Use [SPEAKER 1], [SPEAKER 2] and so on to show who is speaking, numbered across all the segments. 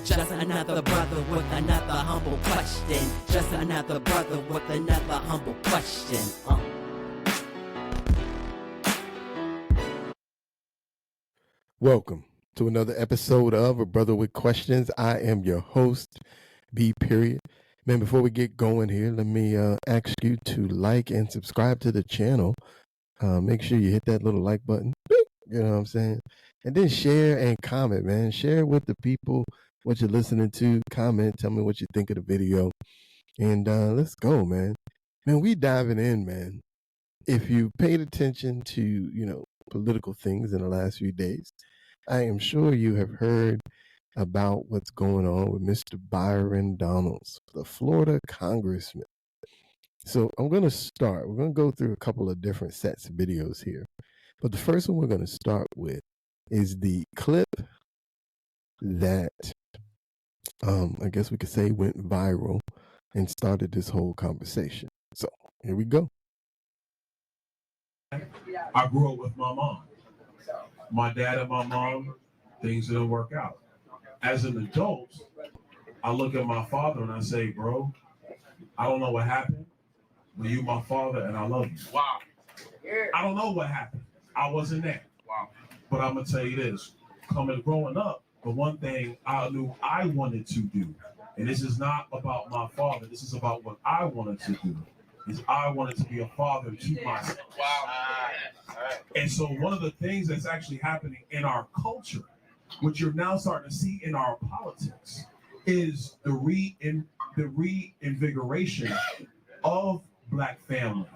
[SPEAKER 1] Just another brother with another humble question. Just another brother with another humble question.
[SPEAKER 2] Welcome to another episode of A Brother with Questions. I am your host, B. Period. Man, before we get going here, let me ask you to like and subscribe to the channel. Make sure you hit that little like button. You know what I'm saying? And then share and comment, man. Share with the people what you're listening to. Comment. Tell me what you think of the video. And let's go, man. Man, we diving in, man. If you paid attention to, political things in the last few days, I am sure you have heard about what's going on with Mr. Byron Donalds, the Florida Congressman. So I'm going to start. We're going to go through a couple of different sets of videos here. But the first one we're going to start with is the clip that I guess we could say went viral and started this whole conversation. So here we go.
[SPEAKER 3] I grew up with my mom. My dad and my mom, things didn't work out. As an adult, I look at my father and I say, bro, I don't know what happened, but you my father and I love you. Wow. I don't know what happened. I wasn't there. Wow. But I'm going to tell you this. Growing up, the one thing I knew I wanted to do, and this is not about my father, this is about what I wanted to do, is I wanted to be a father to myself. Wow. And so one of the things that's actually happening in our culture, which you're now starting to see in our politics, is the reinvigoration of Black families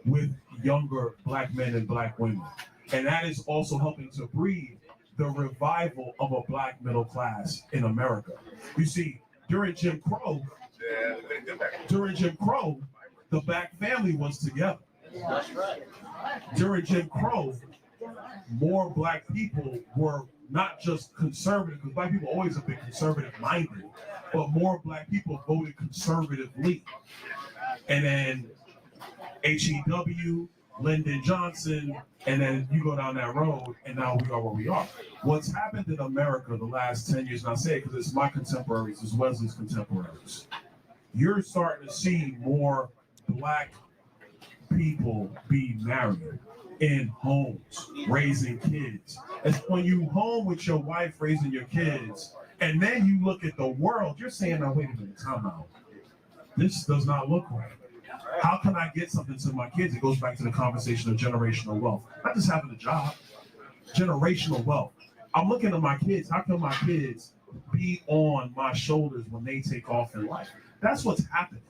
[SPEAKER 3] with younger Black men and Black women. And that is also helping to breed the revival of a Black middle class in America. You see, during Jim Crow, the Black family was together. That's right. During Jim Crow, more Black people were not just conservative, because Black people always have been conservative minded, but more Black people voted conservatively. And then HEW, Lyndon Johnson, and then you go down that road, and now we are where we are. What's happened in America the last 10 years, and I say it because it's my contemporaries, it's Wesley's contemporaries, you're starting to see more Black people be married in homes, raising kids. It's when you home with your wife raising your kids, and then you look at the world, you're saying, now wait a minute, time out. This does not look right. How can I get something to my kids? It goes back to the conversation of generational wealth. Not just having a job, generational wealth. I'm looking at my kids. How can my kids be on my shoulders when they take off in life? That's what's happening.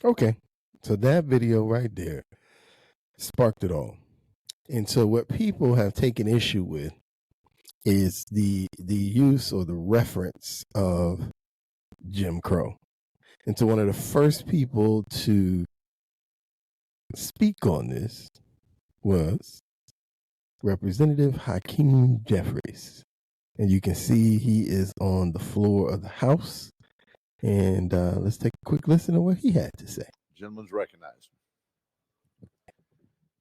[SPEAKER 2] Okay. So that video right there sparked it all. And so what people have taken issue with is the use or the reference of Jim Crow. And so one of the first people to speak on this was Representative Hakeem Jeffries. And you can see he is on the floor of the House. And let's take a quick listen to what he had to say.
[SPEAKER 4] Gentleman's recognized.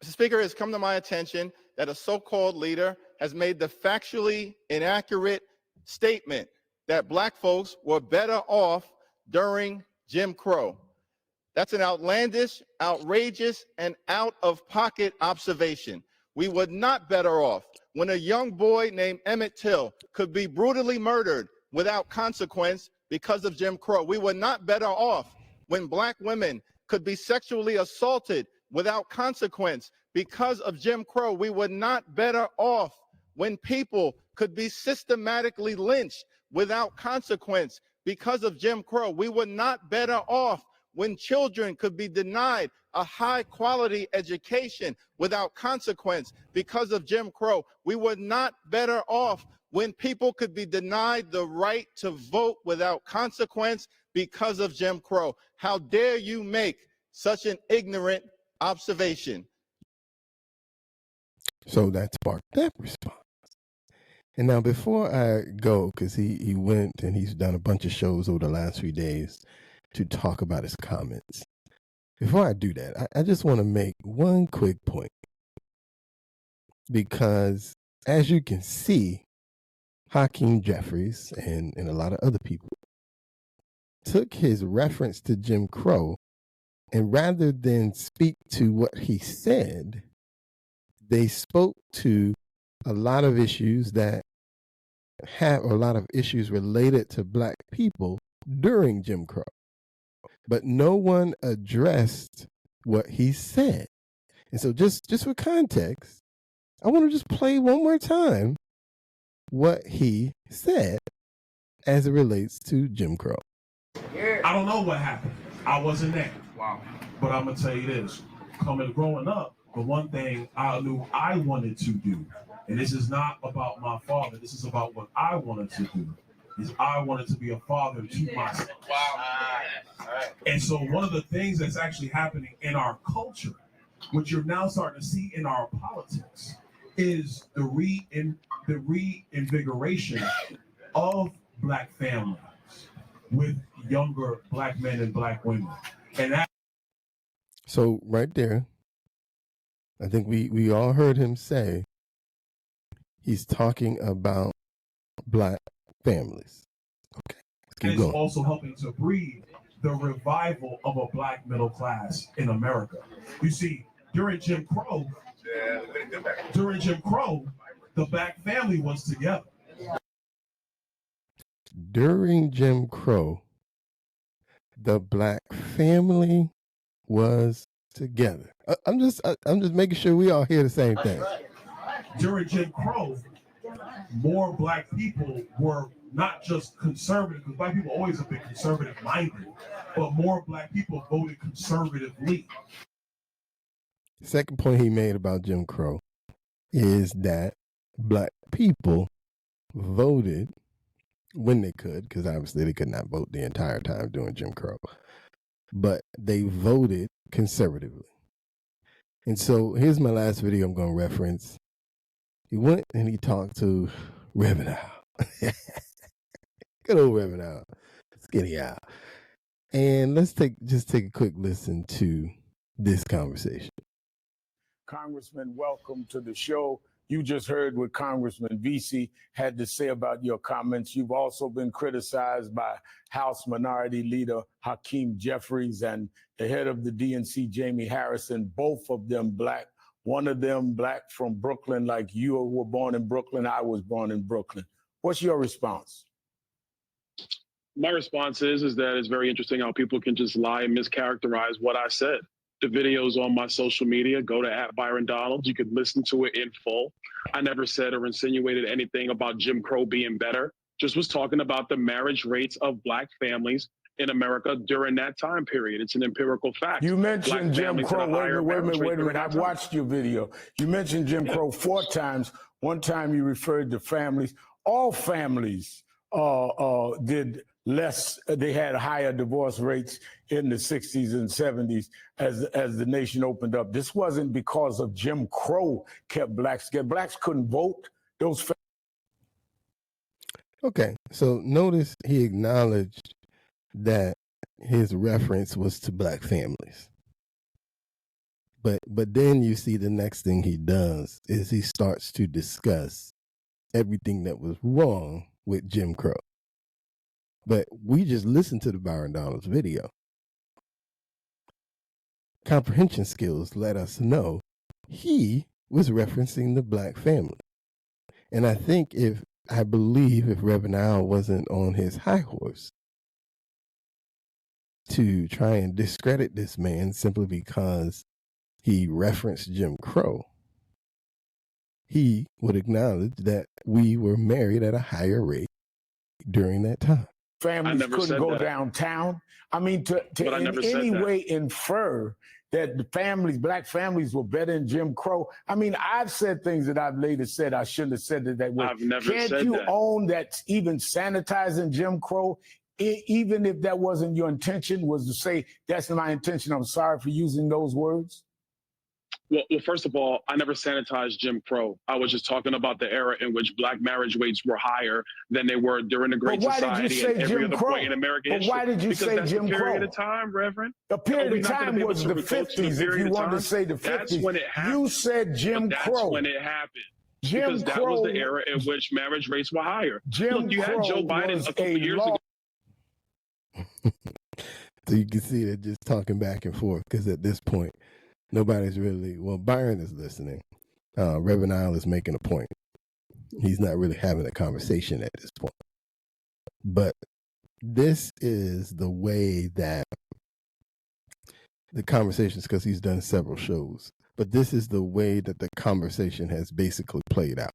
[SPEAKER 5] Mr. Speaker, it has come to my attention that a so-called leader has made the factually inaccurate statement that Black folks were better off during Jim Crow. That's an outlandish, outrageous, and out-of-pocket observation. We were not better off when a young boy named Emmett Till could be brutally murdered without consequence because of Jim Crow. We were not better off when Black women could be sexually assaulted without consequence because of Jim Crow. We were not better off when people could be systematically lynched without consequence because of Jim Crow. We were not better off when children could be denied a high-quality education without consequence because of Jim Crow. We were not better off when people could be denied the right to vote without consequence because of Jim Crow. How dare you make such an ignorant observation?
[SPEAKER 2] So that sparked that response. And now before I go, because he went and he's done a bunch of shows over the last few days to talk about his comments. Before I do that, I just want to make one quick point. Because as you can see, Hakeem Jeffries and a lot of other people took his reference to Jim Crow, and rather than speak to what he said, they spoke to a lot of issues that have a lot of issues related to black people during Jim Crow. But no one addressed what he said. And so just for context, I want to just play one more time what he said as it relates to Jim Crow.
[SPEAKER 3] I don't know what happened. I wasn't there.
[SPEAKER 4] Wow.
[SPEAKER 3] But I'm gonna tell you this: growing up, the one thing I knew I wanted to do, and this is not about my father. This is about what I wanted to do. Is I wanted to be a father to myself.
[SPEAKER 4] Wow.
[SPEAKER 3] And so one of the things that's actually happening in our culture, which you're now starting to see in our politics, is the reinvigoration of black families with younger black men and black women. And that.
[SPEAKER 2] So right there, I think we all heard him say he's talking about black families. Okay, let's keep going.
[SPEAKER 3] Also helping to breed the revival of a black middle class in America. You see, during Jim Crow, the black family was together.
[SPEAKER 2] During Jim Crow, the black family was together. I'm just making sure we all hear the same thing.
[SPEAKER 3] During Jim Crow, more black people were not just conservative, because black people always have been conservative minded, but more black people voted conservatively.
[SPEAKER 2] The second point he made about Jim Crow is that black people voted when they could, because obviously they could not vote the entire time during Jim Crow, but they voted conservatively. And so here's my last video I'm going to reference. He went and he talked to Reverend Al. Good old Reverend Al. Skinny Al. And let's take a quick listen to this conversation.
[SPEAKER 4] Congressman, welcome to the show. You just heard what Congressman VC had to say about your comments. You've also been criticized by House Minority Leader Hakeem Jeffries and the head of the DNC, Jamie Harrison, both of them black. One of them black from Brooklyn, like you were born in Brooklyn, I was born in Brooklyn. What's your response?
[SPEAKER 6] My response is that it's very interesting how people can just lie and mischaracterize what I said. The video's on my social media. Go to @Byron Donalds. You could listen to it in full. I never said or insinuated anything about Jim Crow being better. Just was talking about the marriage rates of black families in America during that time period. It's an empirical fact.
[SPEAKER 4] You mentioned Jim Crow. Wait a minute. I've watched your video. You mentioned Jim Crow 4 times. One time you referred to families. All families did less. They had higher divorce rates in the 60s and 70s as the nation opened up. This wasn't because of Jim Crow kept blacks scared. Blacks couldn't vote.
[SPEAKER 2] Okay, so notice he acknowledged that his reference was to black families. But then you see the next thing he does is he starts to discuss everything that was wrong with Jim Crow. But we just listened to the Byron Donalds video. Comprehension skills let us know he was referencing the black family. And I believe if Reverend Al wasn't on his high horse to try and discredit this man simply because he referenced Jim Crow, he would acknowledge that we were married at a higher rate during that time.
[SPEAKER 4] Families couldn't go downtown. I mean, to in any way infer that the black families were better than Jim Crow. I mean, I've said things that I've later said I shouldn't have said it that way.
[SPEAKER 6] I've never said that.
[SPEAKER 4] Can't you own that even sanitizing Jim Crow, even if that wasn't your intention, was to say, that's my intention, I'm sorry for using those words?
[SPEAKER 6] Well, first of all, I never sanitized Jim Crow. I was just talking about the era in which black marriage rates were higher than they were during the Great Society and every other point in American history.
[SPEAKER 4] Why did you say Jim Crow?
[SPEAKER 6] Because that's the period of time, Reverend.
[SPEAKER 4] The period of time was the 50s, if you want to say the 50s.
[SPEAKER 6] That's when it happened.
[SPEAKER 4] You said Jim Crow.
[SPEAKER 6] That's when it happened.
[SPEAKER 4] Jim
[SPEAKER 6] because that
[SPEAKER 4] Crow,
[SPEAKER 6] was the era in which marriage rates were higher.
[SPEAKER 4] Jim
[SPEAKER 6] Look, you had
[SPEAKER 4] Crow
[SPEAKER 6] Joe Biden
[SPEAKER 4] was
[SPEAKER 6] a couple
[SPEAKER 4] a
[SPEAKER 6] years
[SPEAKER 4] law.
[SPEAKER 6] ago.
[SPEAKER 2] So you can see they're just talking back and forth because at this point, nobody's really, well, Byron is listening. Reverend Isle is making a point. He's not really having a conversation at this point. But this is the way that the conversations, because he's done several shows, but this is the way that the conversation has basically played out.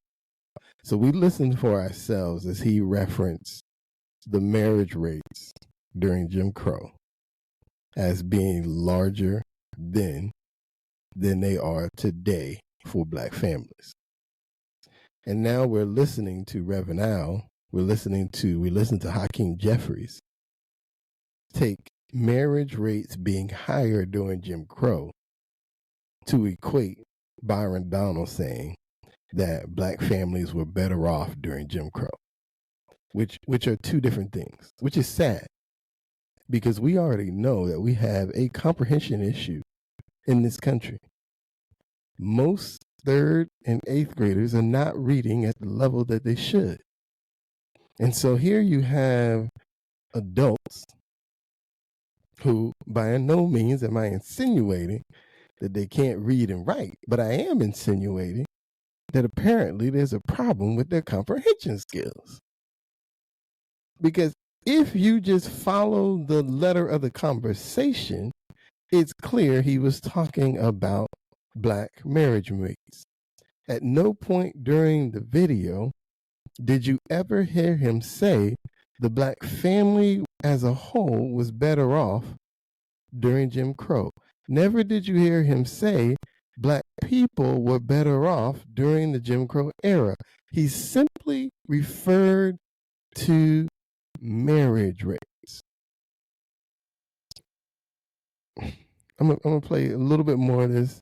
[SPEAKER 2] So we listened for ourselves as he referenced the marriage rates during Jim Crow as being larger then than they are today for black families. And now we're listening to Reverend Al, we listen to Hakeem Jeffries take marriage rates being higher during Jim Crow to equate Byron Donalds saying that black families were better off during Jim Crow, which are two different things, which is sad because we already know that we have a comprehension issue in this country. Most 3rd and 8th graders are not reading at the level that they should. And so here you have adults who, by no means am I insinuating that they can't read and write, but I am insinuating that apparently there's a problem with their comprehension skills. Because if you just follow the letter of the conversation, it's clear he was talking about black marriage rates. At no point during the video did you ever hear him say the black family as a whole was better off during Jim Crow. Never did you hear him say black people were better off during the Jim Crow era. He simply referred to marriage rates. I'm gonna play a little bit more of this,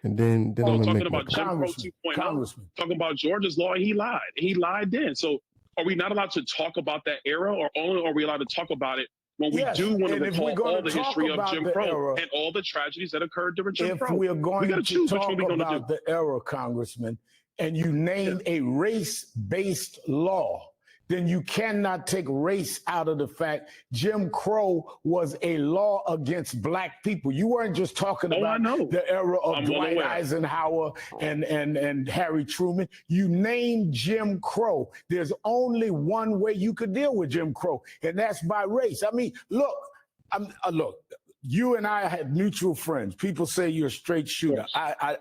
[SPEAKER 2] and then I'm gonna
[SPEAKER 6] talking
[SPEAKER 2] make
[SPEAKER 6] about Jim Crow 2.0, talking about Georgia's law, and he lied. He lied then. So are we not allowed to talk about that era, or only are we allowed to talk about it when we do want to recall all the history of Jim Crow and all the tragedies that occurred during Jim Crow?
[SPEAKER 4] If we're going to
[SPEAKER 6] choose which
[SPEAKER 4] talk
[SPEAKER 6] one we're going to do.
[SPEAKER 4] about the era, Congressman, and you name a race-based law, then you cannot take race out of the fact Jim Crow was a law against black people. You weren't just talking about the era of Dwight Eisenhower and Harry Truman. You named Jim Crow. There's only one way you could deal with Jim Crow, and that's by race. I mean, look, you and I had mutual friends. People say you're a straight shooter.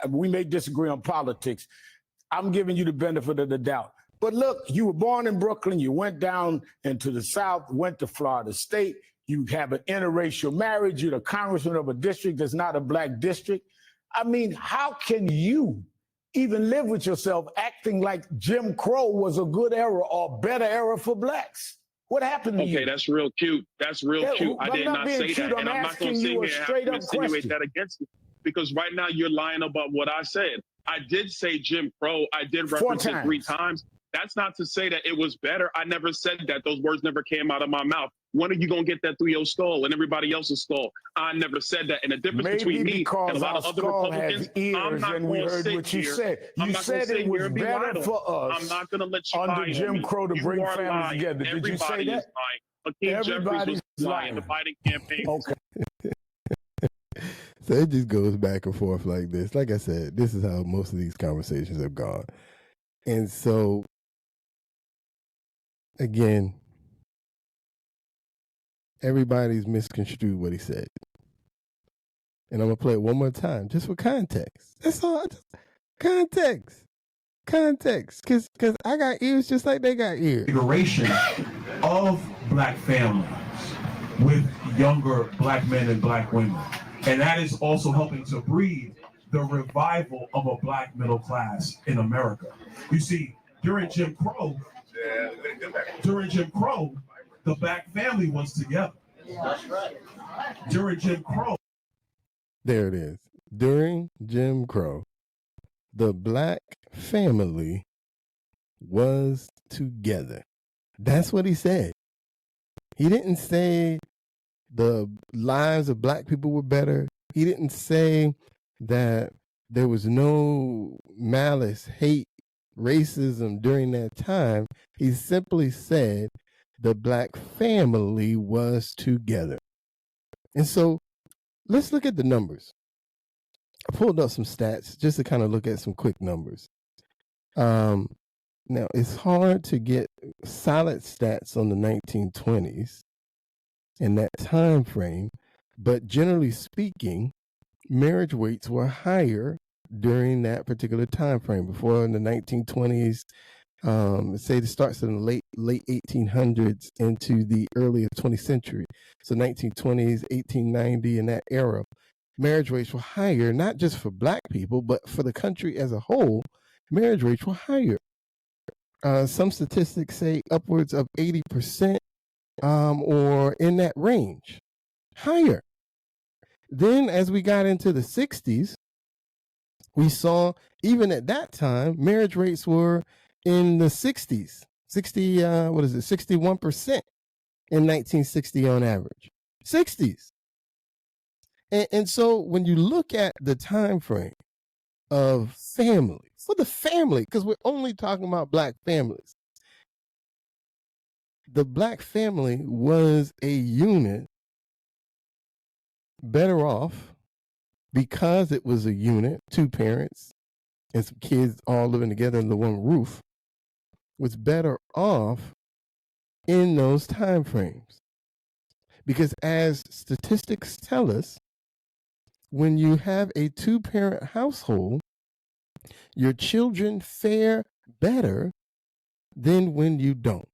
[SPEAKER 4] We may disagree on politics. I'm giving you the benefit of the doubt. But look, you were born in Brooklyn. You went down into the South, went to Florida State. You have an interracial marriage. You're the congressman of a district that's not a black district. I mean, how can you even live with yourself acting like Jim Crow was a good era or better era for blacks? What happened to you?
[SPEAKER 6] Okay, that's real cute. That's real cute. I did not say that. And I'm not going to sit here and have to insinuate that against you. Because right now you're lying about what I said. I did say Jim Crow. I did reference it 3 times. That's not to say that it was better. I never said that. Those words never came out of my mouth. When are you going to get that through your skull and everybody else's skull? I never said that. And the difference between me and a lot of other Republicans, I'm not going to sit here.
[SPEAKER 4] You said it was better for us.
[SPEAKER 6] I'm not going to let you
[SPEAKER 4] under Jim Crow to bring families together. Did you say that?
[SPEAKER 6] Everybody's lying. The Biden campaign.
[SPEAKER 2] Okay. So it just goes back and forth like this. Like I said, this is how most of these conversations have gone. And so, again, everybody's misconstrued what he said. And I'm going to play it one more time, just for context. That's all. Context. Because I got ears just like they got ears.
[SPEAKER 3] Configuration of black families with younger black men and black women. And that is also helping to breed the revival of a black middle class in America. You see, during Jim Crow, the black family was together. That's right. During Jim Crow.
[SPEAKER 2] There it is. During Jim Crow, the black family was together. That's what he said. He didn't say the lives of black people were better. He didn't say that there was no malice, hate racism during that time. He simply said the black family was together. And so let's look at the numbers. I pulled up some stats just to kind of look at some quick numbers. Now, it's hard to get solid stats on the 1920s in that time frame, but generally speaking, marriage rates were higher during that particular time frame. Before in the 1920s, say it starts in the late 1800s into the early 20th century. So 1920s, 1890, in that era, marriage rates were higher, not just for black people, but for the country as a whole. Marriage rates were higher. Some statistics say upwards of 80%, or in that range, higher. Then as we got into the 60s, we saw even at that time, marriage rates were in the 60s, 61% in 1960 on average. 60s. And so when you look at the time frame of family, for the family, because we're only talking about black families, the black family was a unit better off because it was a unit, two parents and some kids all living together under one roof, was better off in those time frames. Because as statistics tell us, when you have a two-parent household, your children fare better than when you don't.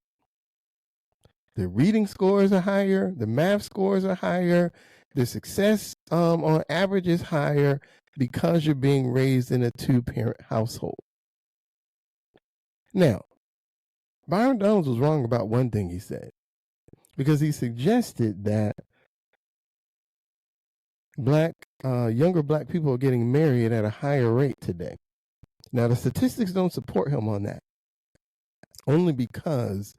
[SPEAKER 2] The reading scores are higher, the math scores are higher, the success on average is higher because you're being raised in a two-parent household. Now, Byron Donalds was wrong about one thing he said, because he suggested that younger black people are getting married at a higher rate today. Now, the statistics don't support him on that, only because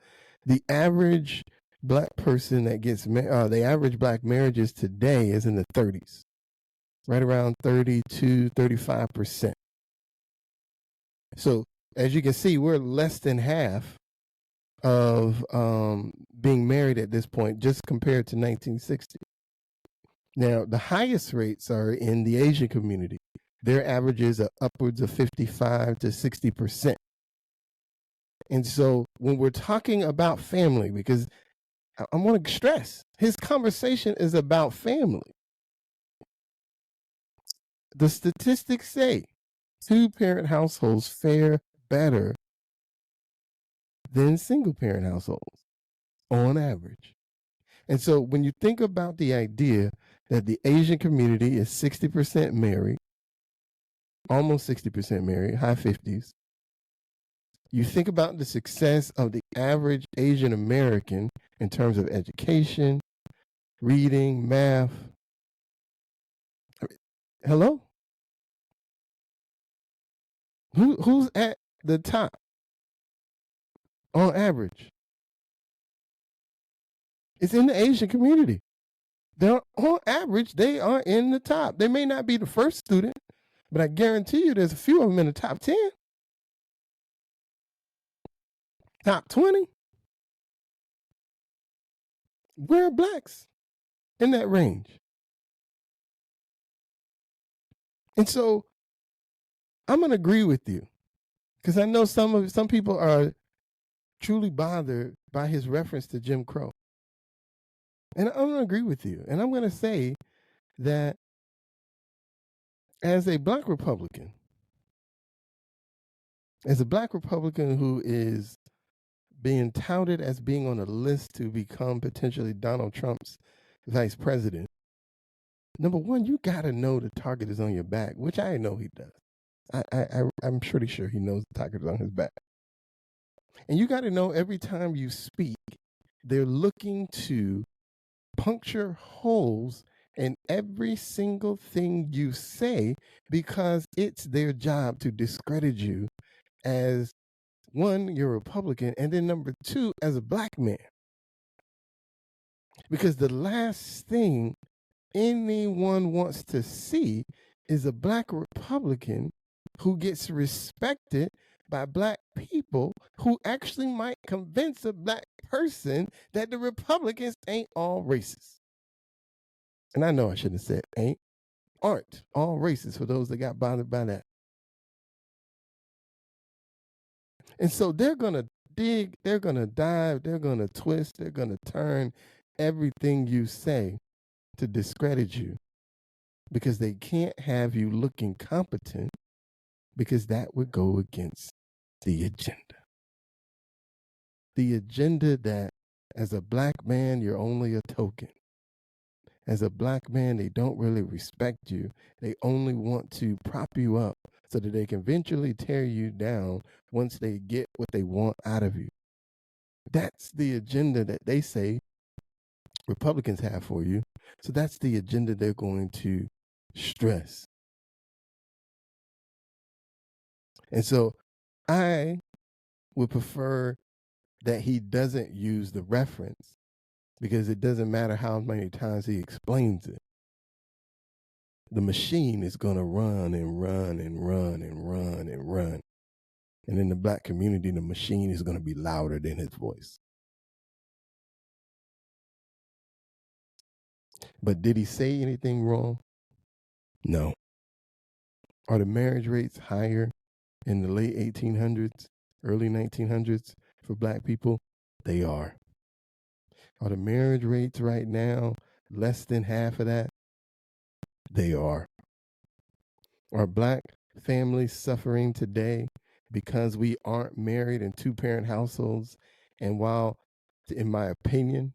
[SPEAKER 2] the average black person that gets the average black marriages today is in the 30s, right around 32, 35%. So as you can see, we're less than half of being married at this point, just compared to 1960. Now, the highest rates are in the Asian community. Their averages are upwards of 55 to 60%. And so when we're talking about family, because I want to stress, his conversation is about family. The statistics say two-parent households fare better than single-parent households on average. And so when you think about the idea that the Asian community is 60% married, almost 60% married, high 50s, you think about the success of the average Asian American in terms of education, reading, math. Hello? Who's at the top on average? It's in the Asian community. On average, they are in the top. They may not be the first student, but I guarantee you there's a few of them in the top 10. Top 20. Where are blacks in that range? And so I'm going to agree with you, because I know some people are truly bothered by his reference to Jim Crow. And I'm going to agree with you. And I'm going to say that as a black Republican who is being touted as being on a list to become potentially Donald Trump's vice president, number one, you got to know the target is on your back, which I know he does. I'm pretty sure he knows the target is on his back. And you got to know every time you speak, they're looking to puncture holes in every single thing you say, because it's their job to discredit you as, one, you're a Republican, and then number two, as a black man. Because the last thing anyone wants to see is a black Republican who gets respected by black people who actually might convince a black person that the Republicans ain't all racist. And I know I shouldn't have said aren't all racist for those that got bothered by that. And so they're going to dig, they're going to dive, they're going to twist, they're going to turn everything you say to discredit you, because they can't have you looking competent, because that would go against the agenda. The agenda that as a black man, you're only a token. As a black man, they don't really respect you. They only want to prop you up so that they can eventually tear you down once they get what they want out of you. That's the agenda that they say Republicans have for you. So that's the agenda they're going to stress. And so I would prefer that he doesn't use the reference, because it doesn't matter how many times he explains it. The machine is going to run and run and run and run and run. And in the black community, the machine is going to be louder than his voice. But did he say anything wrong? No. Are the marriage rates higher in the late 1800s, early 1900s for black people? They are. Are the marriage rates right now less than half of that? They are. Are black families suffering today because we aren't married in two-parent households? And while, in my opinion,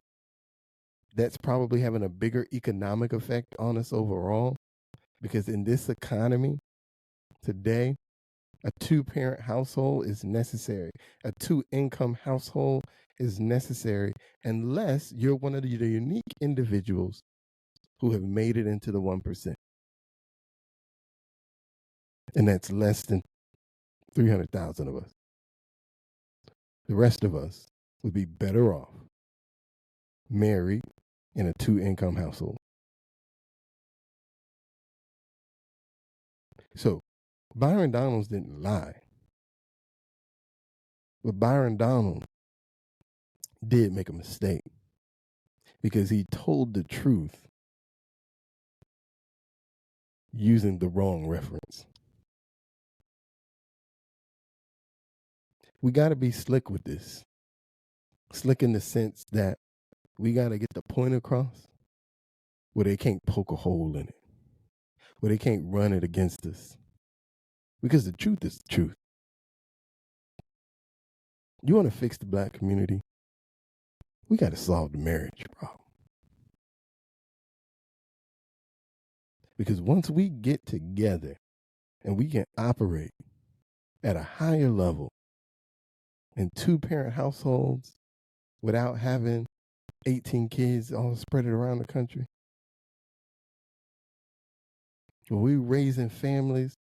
[SPEAKER 2] that's probably having a bigger economic effect on us overall, because in this economy today, a two-parent household is necessary. A two-income household is necessary unless you're one of the unique individuals who have made it into the 1%. And that's less than 300,000 of us. The rest of us would be better off married in a two-income household. So Byron Donalds didn't lie. But Byron Donalds did make a mistake, because he told the truth using the wrong reference. We got to be slick with this. Slick in the sense that we got to get the point across where they can't poke a hole in it, where they can't run it against us. Because the truth is the truth. You want to fix the black community? We got to solve the marriage problem. Because once we get together and we can operate at a higher level in two-parent households without having 18 kids all spread around the country, when we raising families,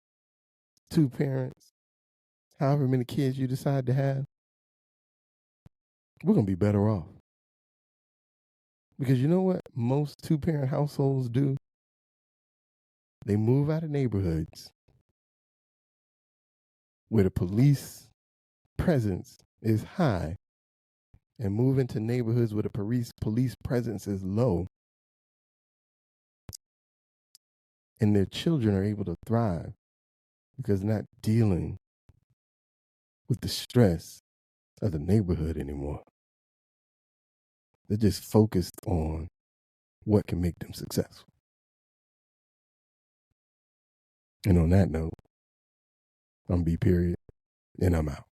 [SPEAKER 2] two parents, however many kids you decide to have, we're going to be better off. Because you know what most two-parent households do? They move out of neighborhoods where the police presence is high and move into neighborhoods where the police presence is low, and their children are able to thrive because they're not dealing with the stress of the neighborhood anymore. They're just focused on what can make them successful. And on that note, I'm B. Period, and I'm out.